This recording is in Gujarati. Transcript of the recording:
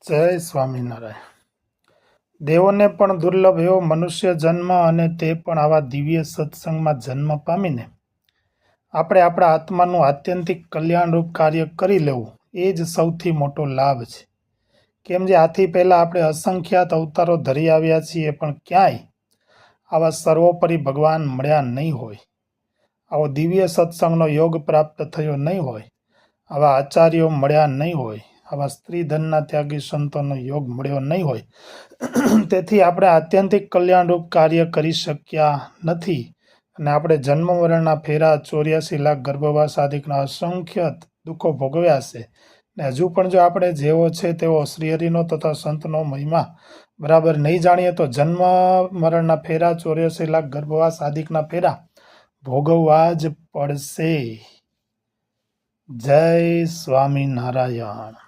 જય સ્વામિનારાયણ. દેવોને પણ દુર્લભ એવો મનુષ્ય જન્મ, અને તે પણ આવા દિવ્ય સત્સંગમાં જન્મ પામીને આપણે આપણા આત્માનું આત્યંતિક કલ્યાણરૂપ કાર્ય કરી લેવું એ જ સૌથી મોટો લાભ છે. કેમ જે આથી પહેલાં આપણે અસંખ્યાત અવતારો ધરી આવ્યા છીએ, પણ ક્યાંય આવા સર્વોપરી ભગવાન મળ્યા નહીં હોય, આવો દિવ્ય સત્સંગનો યોગ પ્રાપ્ત થયો નહીં હોય, આવા આચાર્યો મળ્યા નહીં હોય, આવા સ્ત્રી ધનના ત્યાગી સંતોનો યોગ મળ્યો નહીં હોય. તેથી આપણે આત્યંતિક કલ્યાણરૂપ કાર્ય કરી શક્યા નથી, અને આપણે જન્મ મરણના ફેરા 84 લાખ ગર્ભવાસ આદિકના અસંખ્ય દુઃખો ભોગવ્યા છે. ને હજુ પણ જો આપણે જેવો છે તેવો શ્રીહરિનો તથા સંતનો મહિમા બરાબર નહીં જાણીએ તો જન્મ મરણના ફેરા 84 લાખ ગર્ભવાસ આદિકના ફેરા ભોગવવા જ પડશે. જય સ્વામિનારાયણ.